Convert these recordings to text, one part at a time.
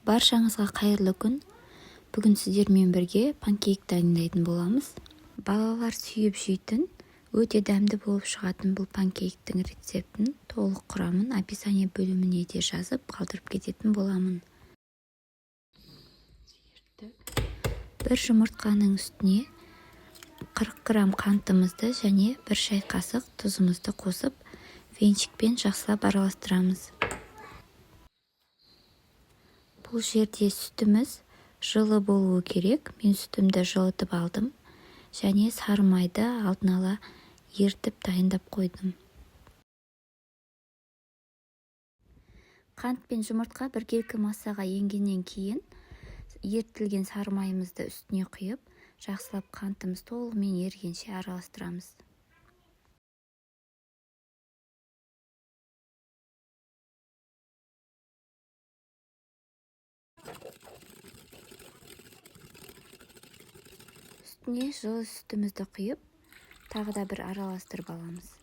Баршаңызға қайырлы күн. Бүгін сіздермен бірге панкейк дайындайтын боламыз. Балалар сүйіп жейтін, өте дәмді болып шығатын бұл панкейктің рецептін толық құрамын описание бөліміне де жазып қалдырып кететін боламын. Бір жұмыртқаның үстіне 40 грамм қантымызды және 1 шай қасық тұзымызды қосып, венчикпен жақсылап араластырамыз. Бұл жерде сүтіміз жылы болуы керек. Мен сүтімді жылытып алдым және сары майды алдын ала ертіп дайындап қойдым. Қант пен жұмыртқа біркелкі массаға енгеннен кейін ертілген сары майымызды үстіне құйып, жақсылап қантымыз толығымен ергенше араластырамыз. Үстіне жылы сүтімізді құйып, тағы да бір араластырып аламыз.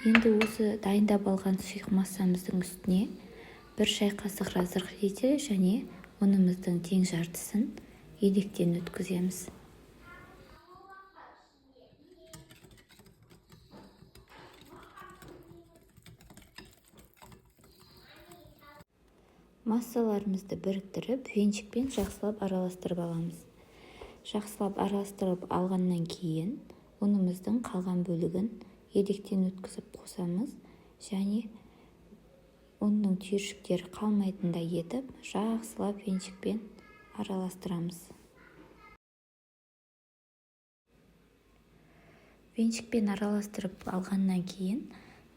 Енді осы дайындап алған сұйық массамыздың үстіне 1 шай қасық разрыхлитель және ұнымыздың тең жартысын едектен өткіземіз. Массаларымызды біріктіріп, венчикпен жақсылап араластырып аламыз. Жақсылап араластырып алғаннан кейін, ұнымыздың қалған бөлігін едектен өткізіп қосамыз және ұнның түйіршіктері қалмайтындай етіп, жақсылап венчикпен араластырамыз. Венчикпен араластырып алғаннан кейін,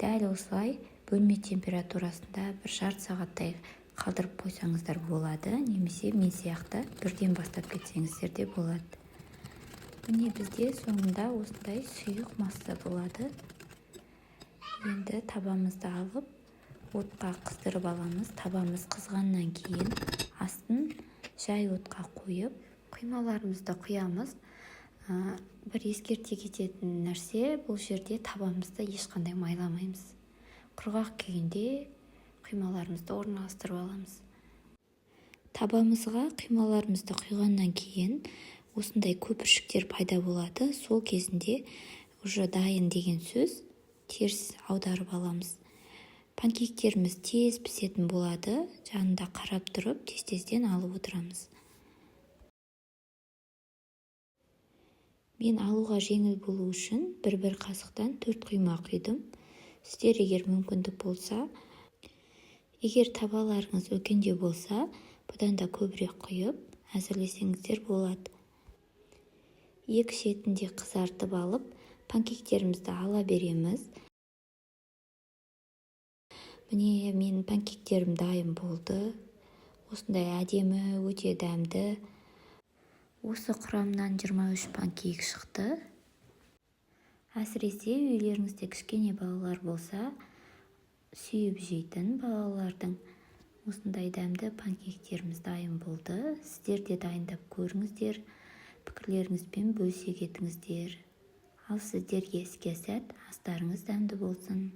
дәл осылай бөлме температурасында 1 жарты сағаттай қалдырып қойсаңыздар болады, немесе мен сияқты бірден бастап кетсеңіздер де болады. Міне бізде соңында осындай сұйық масса болады. Енді табамызды алып, отқа қыздырып аламыз. Табамыз қызғаннан кейін астын жай отқа қойып, құймаларымызды құямыз. Бір ескерте кететін нәрсе, бұл жерде табамызды ешқандай майламаймыз. Құрғақ күйінде құймаларымызды орналастырып аламыз. Табамызға құймаларымызды құйғаннан кейін осындай көпіршіктер пайда болады. Сол кезінде уже дайын деген сөз, теріс аударып аламыз. Панкейктеріміз тез пісетін болады. Жанында қарап тұрып, тез-тезден алып отырамыз. Мен алуға жеңіл болу үшін 1-1 қасықтан 4 құйма құйдым. Сіздер егер мүмкіндік болса, егер табаларыңыз үлкенде болса, бұдан да көбірек құйып әзірлесеңіздер болады. Екі шетінде қызартып алып, панкейктерімізді ала береміз. Міне, мен панкейктерім дайын болды. Осындай әдемі, өте дәмді. Осы құрамнан 23 панкейк шықты. Әсіресе үйлеріңізде кішкене балалар болса, сүйіп жейтін балалардың осындай дәмді панкейктеріміз дайын болды. Сіздер де дайындап көріңіздер, пікірлеріңізбен бөлісе кетіңіздер. Ал сіздерге іске сәт, астарыңыз дәмді болсын.